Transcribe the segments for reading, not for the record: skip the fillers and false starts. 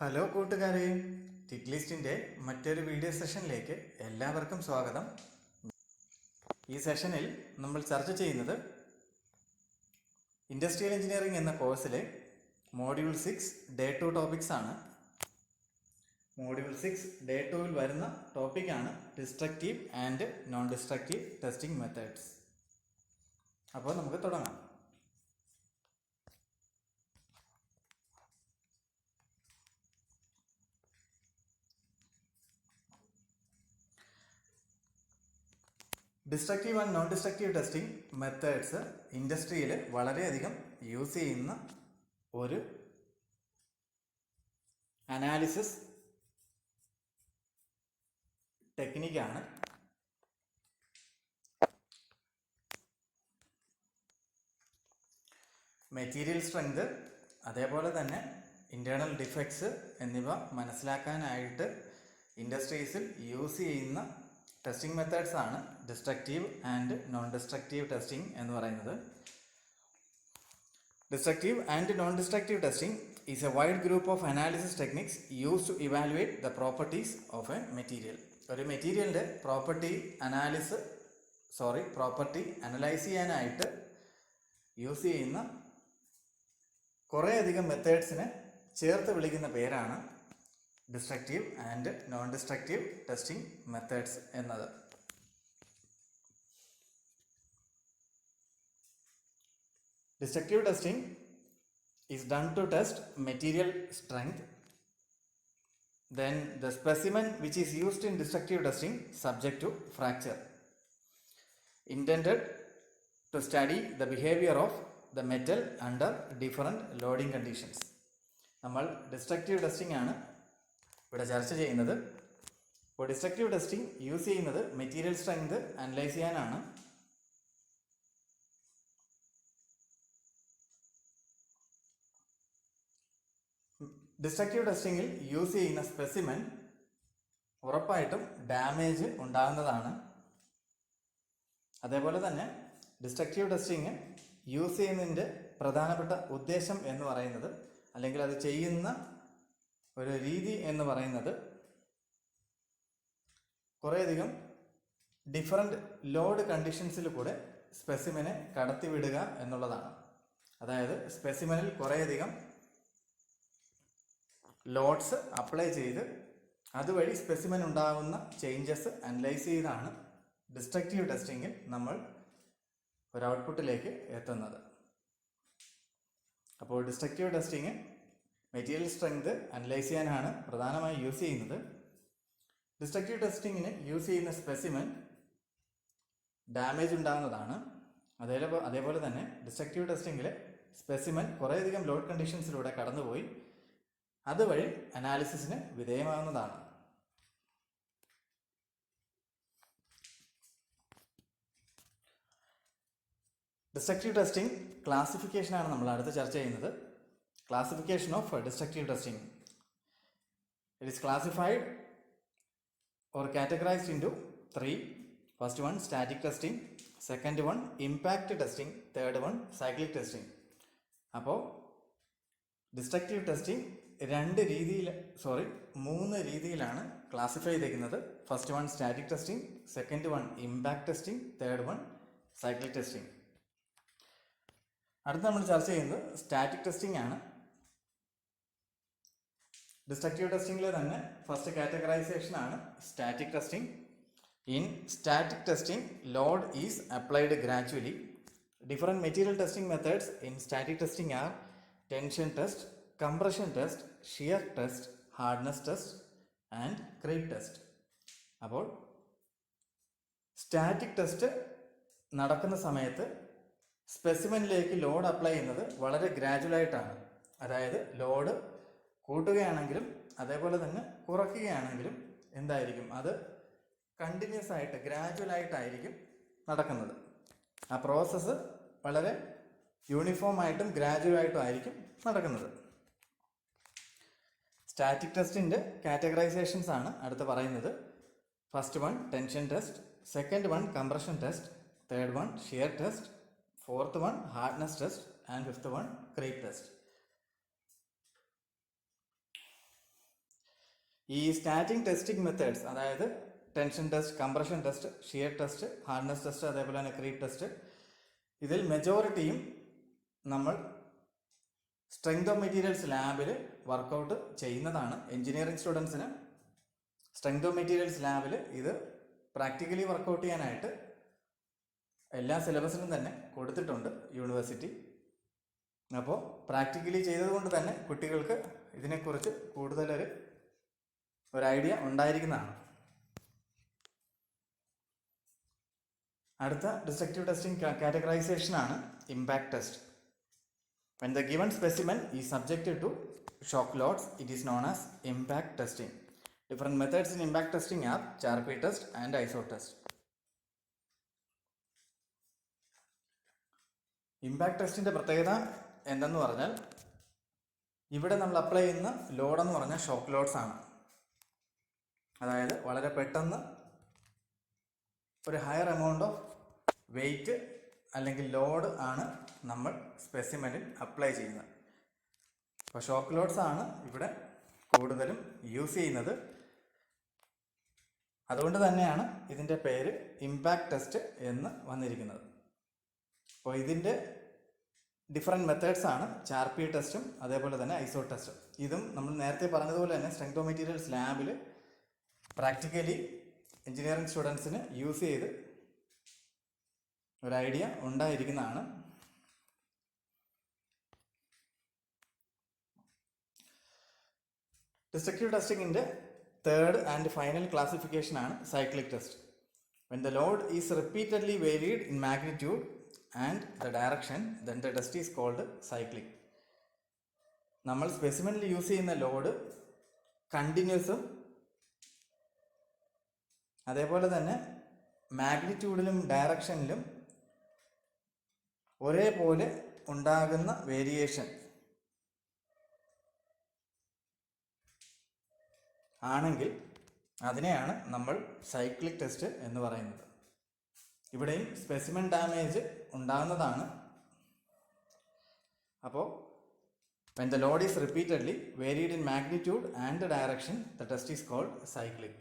Hello കൂട്ടുകാരെ, ടിക് ലിസ്റ്റിൻ്റെ മറ്റൊരു video സെഷനിലേക്ക് എല്ലാവർക്കും സ്വാഗതം. ഈ സെഷനിൽ നമ്മൾ ചർച്ച ചെയ്യുന്നത് ഇൻഡസ്ട്രിയൽ എഞ്ചിനീയറിംഗ് എന്ന കോഴ്സിലെ മോഡ്യൂൾ 6 ഡേ 2 ടോപ്പിക്സ് ആണ്. മോഡ്യൂൾ 6 ഡേ 2-ൽ വരുന്ന ടോപ്പിക്കാണ് destructive and non destructive testing methods. അപ്പോൾ നമുക്ക് തുടങ്ങാം. Destructive and non destructive testing methods ഇൻഡസ്ട്രിയിൽ വളരെയധികം യൂസ് ചെയ്യുന്ന ഒരു അനാലിസിസ് ടെക്നിക്കാണ്. മെറ്റീരിയൽ സ്ട്രെങ്ത്, അതേപോലെ തന്നെ ഇൻറ്റേർണൽ ഡിഫക്ട്സ് എന്നിവ മനസ്സിലാക്കാനായിട്ട് ഇൻഡസ്ട്രീസിൽ യൂസ് ചെയ്യുന്ന ടെസ്റ്റിംഗ് മെത്തേഡ്സ് ആണ് destructive and non destructive testing എന്ന് പറയുന്നത്. Destructive and non destructive testing is a wide group of analysis techniques use to evaluate the properties of a material. ഒരു മെറ്റീരിയലിൻ്റെ പ്രോപ്പർട്ടി അനലൈസ് ചെയ്യാനായിട്ട് യൂസ് ചെയ്യുന്ന കുറേയധികം മെത്തേഡ്സിനെ ചേർത്ത് വിളിക്കുന്ന പേരാണ് destructive and non destructive testing methods എന്നത്. Destructive testing is done to test material strength. Then the specimen which is used in destructive testing subject to fracture, intended to study the behavior of the metal under different loading conditions. നമ്മൾ destructive testing ആണ് ഇവിടെ ചർച്ച ചെയ്യുന്നത്. ഇപ്പോൾ destructive testing use ചെയ്യുന്നത് material strength analyse ചെയ്യാനാണ്. Destructive ടെസ്റ്റിങ്ങിൽ use ചെയ്യുന്ന specimen ഉറപ്പായിട്ടും ഡാമേജ് ഉണ്ടാകുന്നതാണ്. അതേപോലെ തന്നെ ഡിസ്ട്രക്റ്റീവ് ടെസ്റ്റിങ് യൂസ് ചെയ്യുന്നതിൻ്റെ പ്രധാനപ്പെട്ട ഉദ്ദേശം എന്ന് പറയുന്നത്, അല്ലെങ്കിൽ അത് ചെയ്യുന്ന ഒരു രീതി എന്ന് പറയുന്നത്, കുറേയധികം ഡിഫറെൻ്റ് ലോഡ് കണ്ടീഷൻസിൽ കൂടെ സ്പെസിമെനെ കടത്തിവിടുക എന്നുള്ളതാണ്. അതായത് സ്പെസിമെനിൽ കുറേയധികം ലോഡ്സ് അപ്ലൈ ചെയ്ത് അതുവഴി സ്പെസിമെൻ ഉണ്ടാകുന്ന ചേഞ്ചസ് അനലൈസ് ചെയ്താണ് ഡിസ്ട്രക്റ്റീവ് ടെസ്റ്റിങ്ങിൽ നമ്മൾ ഒരു ഔട്ട്പുട്ടിലേക്ക് എത്തുന്നത്. അപ്പോൾ destructive testing material strength analyse ചെയ്യാനാണ് പ്രധാനമായി യൂസ് ചെയ്യുന്നത്. ഡിസ്ട്രക്റ്റീവ് ടെസ്റ്റിങ്ങിന് യൂസ് ചെയ്യുന്ന സ്പെസിമെൻ ഡാമേജ് ഉണ്ടാകുന്നതാണ്. അതേപോലെ തന്നെ ഡിസ്ട്രക്റ്റീവ് ടെസ്റ്റിങ്ങിൽ സ്പെസിമെൻ കുറേയധികം ലോഡ് കണ്ടീഷൻസിലൂടെ കടന്നുപോയി അതുവഴി അനാലിസിസിന് വിധേയമാകുന്നതാണ്. ഡിസ്ട്രക്റ്റീവ് ടെസ്റ്റിംഗ് ക്ലാസിഫിക്കേഷനാണ് നമ്മൾ അടുത്ത് ചർച്ച ചെയ്യുന്നത്. Classification of destructive testing. It is classified or categorized into 3. First one static testing, second one impact testing, third one cyclic testing. അപ്പോൾ ഡിസ്ട്രക്റ്റീവ് ടെസ്റ്റിംഗ് മൂന്ന് രീതിയിലാണ് ക്ലാസിഫൈ ചെയ്തിരിക്കുന്നത്. First one static testing, second one impact testing, third one cyclic testing. അടുത്ത് നമ്മൾ ചർച്ച ചെയ്യുന്നത് static testing ആണ്. Destructive ടെസ്റ്റിംഗിൽ തന്നെ ഫസ്റ്റ് കാറ്റഗറൈസേഷൻ ആണ് static testing. In static testing load is applied gradually. Different material testing methods in static testing are tension test, compression test, shear test, hardness test and creep test. അപ്പോൾ static test നടക്കുന്ന സമയത്ത് സ്പെസിമെനിലേക്ക് load apply ചെയ്യുന്നത് വളരെ ഗ്രാജുവലായിട്ടാണ്. അതായത് load കൂട്ടുകയാണെങ്കിലും അതേപോലെ തന്നെ കുറയ്ക്കുകയാണെങ്കിലും എന്തായിരിക്കും, അത് കണ്ടിന്യൂസ് ആയിട്ട് ഗ്രാജുവലായിട്ടായിരിക്കും നടക്കുന്നത്. ആ പ്രോസസ്സ് വളരെ യൂണിഫോം ആയിട്ടും ഗ്രാജുവലായിട്ടും ആയിരിക്കും നടക്കുന്നത്. സ്റ്റാറ്റിക് ടെസ്റ്റിൻ്റെ കാറ്റഗറൈസേഷൻസ് ആണ് അടുത്ത് പറയുന്നത്. First one tension test, second one compression test, third one shear test, fourth one hardness test and fifth one creep test. ഈ സ്റ്റാറ്റിക് ടെസ്റ്റിംഗ് മെത്തേഡ്സ്, അതായത് tension test, compression test, shear test, hardness test, അതേപോലെ തന്നെ creep test, ഇതിൽ മെജോറിറ്റിയും നമ്മൾ strength of materials ലാബിൽ workout ചെയ്യുന്നതാണ്. Engineering സ്റ്റുഡൻസിന് strength of materials ലാബിൽ ഇത് പ്രാക്ടിക്കലി വർക്കൗട്ട് ചെയ്യാനായിട്ട് എല്ലാ സിലബസിലും തന്നെ കൊടുത്തിട്ടുണ്ട് യൂണിവേഴ്സിറ്റി. അപ്പോൾ പ്രാക്ടിക്കലി ചെയ്തതുകൊണ്ട് തന്നെ കുട്ടികൾക്ക് ഇതിനെക്കുറിച്ച് കൂടുതലൊരു ഐഡിയ ഉണ്ടായിരിക്കുന്നതാണ്. അടുത്ത ഡിസ്ട്രക്റ്റീവ് ടെസ്റ്റിംഗ് കാറ്റഗറൈസേഷനാണ് impact test. When the given specimen is subjected to shock loads, it is known as impact testing. Different methods in impact testing are Charpy test and ISO test. Impact ടെസ്റ്റിൻ്റെ പ്രത്യേകത എന്തെന്ന് പറഞ്ഞാൽ, ഇവിടെ നമ്മൾ apply ചെയ്യുന്ന load എന്ന് പറഞ്ഞാൽ shock lords ആണ്. അതായത് വളരെ പെട്ടെന്ന് ഒരു ഹയർ എമൗണ്ട് ഓഫ് വെയിറ്റ് അല്ലെങ്കിൽ ലോഡ് ആണ് നമ്മൾ സ്പെസിമെനിൽ അപ്ലൈ ചെയ്യുന്നത്. അപ്പോൾ ഷോക്ക് ലോഡ്സ് ആണ് ഇവിടെ കൂടുതലും യൂസ് ചെയ്യുന്നത്. അതുകൊണ്ട് തന്നെയാണ് ഇതിൻ്റെ പേര് ഇമ്പാക്ട് ടെസ്റ്റ് എന്ന് വന്നിരിക്കുന്നത്. അപ്പോൾ ഇതിൻ്റെ ഡിഫറെൻറ്റ് മെത്തേഡ്സ് ആണ് ചാർപി ടെസ്റ്റും അതേപോലെ തന്നെ ഐസോ ടെസ്റ്റും. ഇതും നമ്മൾ നേരത്തെ പറഞ്ഞതുപോലെ തന്നെ സ്ട്രെങ്ത് ഓഫ് മെറ്റീരിയൽസ് ലാബിൽ പ്രാക്ടിക്കലി എഞ്ചിനീയറിംഗ് സ്റ്റുഡൻസിന് യൂസ് ചെയ്ത് ഒരു ഐഡിയ ഉണ്ടായിരിക്കുന്നതാണ്. ഡിസ്ട്രക്റ്റീവ് ടെസ്റ്റിങ്ങിൻ്റെ തേർഡ് ആൻഡ് ഫൈനൽ ക്ലാസിഫിക്കേഷൻ ആണ് cyclic test. When the load is repeatedly varied in magnitude and the direction, then the test is called cyclic. നമ്മൾ സ്പെസിമെനിൽ use ചെയ്യുന്ന load കണ്ടിന്യൂസും അതേപോലെ തന്നെ മാഗ്നിറ്റ്യൂഡിലും ഡയറക്ഷനിലും ഒരേപോലെ ഉണ്ടാകുന്ന വേരിയേഷൻ ആണെങ്കിൽ അതിനെയാണ് നമ്മൾ സൈക്ലിക് ടെസ്റ്റ് എന്ന് പറയുന്നത്. ഇവിടെയും സ്പെസിമെൻ ഡാമേജ് ഉണ്ടാകുന്നതാണ്. അപ്പോൾ when the load is repeatedly varied in magnitude and direction, the test is called cyclic.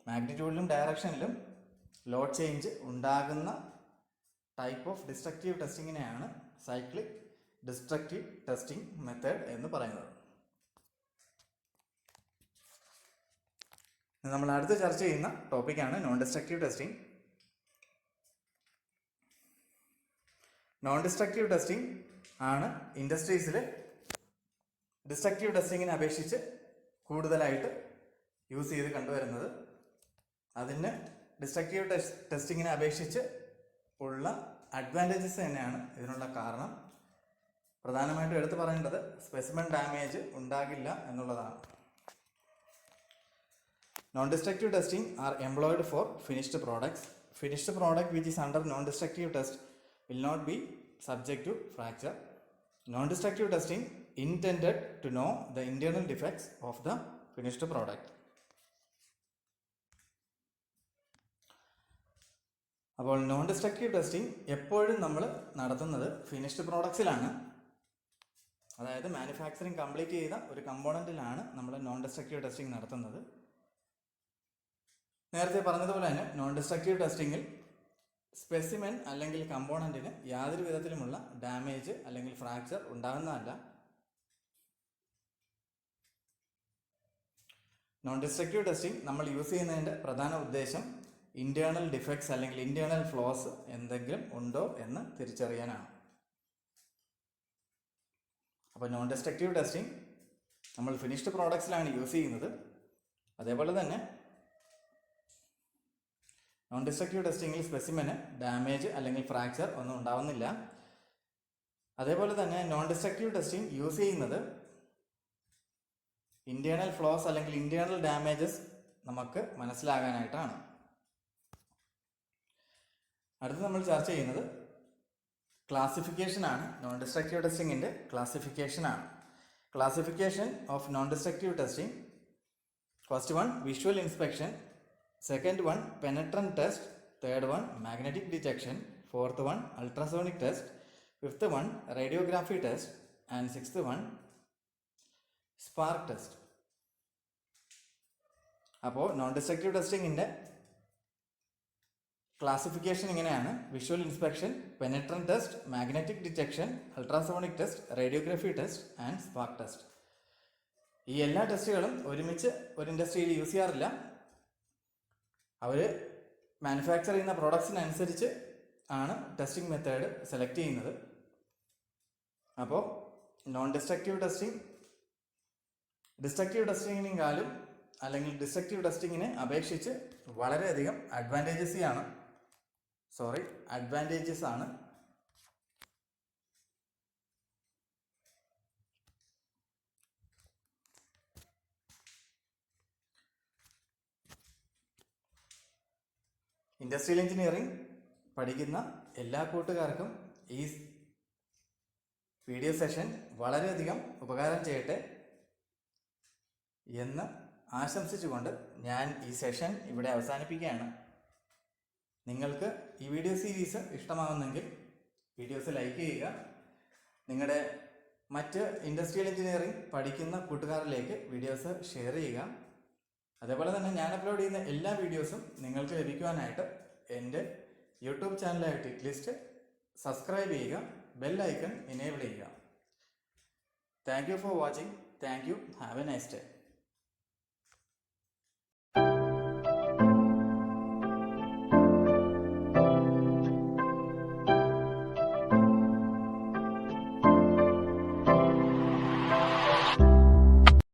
മാഗ്നിറ്റ്യൂഡിലും ഡയറക്ഷനിലും ലോഡ് ചേഞ്ച് ഉണ്ടാകുന്ന ടൈപ്പ് ഓഫ് ഡിസ്ട്രക്റ്റീവ് ടെസ്റ്റിങ്ങിനെയാണ് സൈക്ലിക് ഡിസ്ട്രക്റ്റീവ് ടെസ്റ്റിംഗ് മെത്തേഡ് എന്ന് പറയുന്നത്. നമ്മൾ അടുത്ത് ചർച്ച ചെയ്യുന്ന ടോപ്പിക്കാണ് non destructive testing. Non destructive testing ആണ് ഇൻഡസ്ട്രീസിൽ ഡിസ്ട്രക്റ്റീവ് ടെസ്റ്റിങ്ങിനെ അപേക്ഷിച്ച് കൂടുതലായിട്ട് യൂസ് ചെയ്ത് കണ്ടുവരുന്നത്. അതിന് ഡിസ്ട്രക്റ്റീവ് ടെസ്റ്റിങ്ങിനെ അപേക്ഷിച്ച് ഉള്ള അഡ്വാൻറ്റേജസ് തന്നെയാണ് ഇതിനുള്ള കാരണം. പ്രധാനമായിട്ടും എടുത്തു പറയേണ്ടത് സ്പെസിമെൻ ഡാമേജ് ഉണ്ടാകില്ല എന്നുള്ളതാണ്. Non-destructive testing are employed for finished products. Finished product which is under non-destructive test will not be subject to fracture. Non-destructive testing intended to know the internal defects of the finished product. അപ്പോൾ non destructive testing എപ്പോഴും നമ്മൾ നടത്തുന്നത് finished പ്രോഡക്ട്സിലാണ്. അതായത് manufacturing complete ചെയ്ത ഒരു കമ്പോണൻറ്റിലാണ് നമ്മൾ non destructive testing നടത്തുന്നത്. നേരത്തെ പറഞ്ഞതുപോലെ തന്നെ നോൺ ഡിസ്ട്രക്റ്റീവ് ടെസ്റ്റിങ്ങിൽ സ്പെസിമെൻ അല്ലെങ്കിൽ കമ്പോണൻറ്റിന് യാതൊരു വിധത്തിലുമുള്ള ഡാമേജ് അല്ലെങ്കിൽ ഫ്രാക്ചർ ഉണ്ടാകുന്നതല്ല. നോൺ ഡിസ്ട്രക്റ്റീവ് ടെസ്റ്റിംഗ് നമ്മൾ യൂസ് ചെയ്യുന്നതിൻ്റെ പ്രധാന ഉദ്ദേശം ഇൻറ്റേർണൽ ഡിഫക്ട്സ് അല്ലെങ്കിൽ ഇൻറ്റേർണൽ ഫ്ലോസ് എന്തെങ്കിലും ഉണ്ടോ എന്ന് തിരിച്ചറിയാനാണ്. അപ്പോൾ നോൺ ഡിസ്ട്രക്റ്റീവ് ടെസ്റ്റിംഗ് നമ്മൾ ഫിനിഷ്ഡ് പ്രോഡക്ട്സിലാണ് യൂസ് ചെയ്യുന്നത്. അതേപോലെ തന്നെ നോൺ ഡിസ്ട്രക്റ്റീവ് ടെസ്റ്റിങ്ങിൽ സ്പെസിമെന് ഡാമേജ് അല്ലെങ്കിൽ ഫ്രാക്ചർ ഒന്നും ഉണ്ടാവുന്നില്ല. അതേപോലെ തന്നെ നോൺ ഡിസ്ട്രക്റ്റീവ് ടെസ്റ്റിംഗ് യൂസ് ചെയ്യുന്നത് ഇൻറ്റേർണൽ ഫ്ലോസ് അല്ലെങ്കിൽ ഇൻറ്റേർണൽ ഡാമേജസ് നമുക്ക് മനസ്സിലാകാനായിട്ടാണ്. അടുത്ത് നമ്മൾ ചർച്ച ചെയ്യുന്നത് ക്ലാസിഫിക്കേഷനാണ്. നോൺ ഡിസ്ട്രക്റ്റീവ് ടെസ്റ്റിങ്ങിൻ്റെ ക്ലാസിഫിക്കേഷനാണ്. Classification of non destructive testing. First one visual inspection, second one penetrant test, third one magnetic detection, fourth one ultrasonic test, fifth one radiography test, and sixth one spark test. അപ്പോൾ non destructive ടെസ്റ്റിങ്ങിൻ്റെ classification ഇങ്ങനെയാണ്: visual inspection, penetrant test, magnetic detection, ultrasonic test, radiography test and spark test. ഈ എല്ലാ ടെസ്റ്റുകളും ഒരുമിച്ച് ഒരു ഇൻഡസ്ട്രിയിൽ use ചെയ്യാറില്ല. അവർ മാനുഫാക്ചർ ചെയ്യുന്ന പ്രോഡക്ട്സിനനുസരിച്ച് ആണ് ടെസ്റ്റിംഗ് മെത്തേഡ് സെലക്ട് ചെയ്യുന്നത്. അപ്പോൾ നോൺ ഡിസ്ട്രക്റ്റീവ് ടെസ്റ്റിംഗ് ഡിസ്ട്രക്റ്റീവ് ടെസ്റ്റിങ്ങിനെക്കാളും അല്ലെങ്കിൽ ഡിസ്ട്രക്റ്റീവ് ടെസ്റ്റിങ്ങിനെ അപേക്ഷിച്ച് വളരെയധികം അഡ്വാൻറ്റേജസ് ആണ്. ഇൻഡസ്ട്രിയൽ എഞ്ചിനീയറിംഗ് പഠിക്കുന്ന എല്ലാ കൂട്ടുകാർക്കും ഈ വീഡിയോ സെഷൻ വളരെയധികം ഉപകാരം ചെയ്യട്ടെ എന്ന് ആശംസിച്ചുകൊണ്ട് ഞാൻ ഈ സെഷൻ ഇവിടെ അവസാനിപ്പിക്കുകയാണ്. നിങ്ങൾക്ക് ഈ വീഡിയോ സീരീസ് ഇഷ്ടമാകുന്നെങ്കിൽ വീഡിയോസ് ലൈക്ക് ചെയ്യുക. നിങ്ങളുടെ മറ്റ് ഇൻഡസ്ട്രിയൽ എഞ്ചിനീയറിംഗ് പഠിക്കുന്ന കൂട്ടുകാരിലേക്ക് വീഡിയോസ് ഷെയർ ചെയ്യുക. അതേപോലെ തന്നെ ഞാൻ അപ്ലോഡ് ചെയ്യുന്ന എല്ലാ വീഡിയോസും നിങ്ങൾക്ക് ലഭിക്കുവാനായിട്ട് എൻ്റെ യൂട്യൂബ് ചാനലായ ടിക്ലിസ്റ്റ് സബ്സ്ക്രൈബ് ചെയ്യുക, ബെൽ ഐക്കൺ എനേബിൾ ചെയ്യുക. Thank you for watching. Thank you. Have A nice day.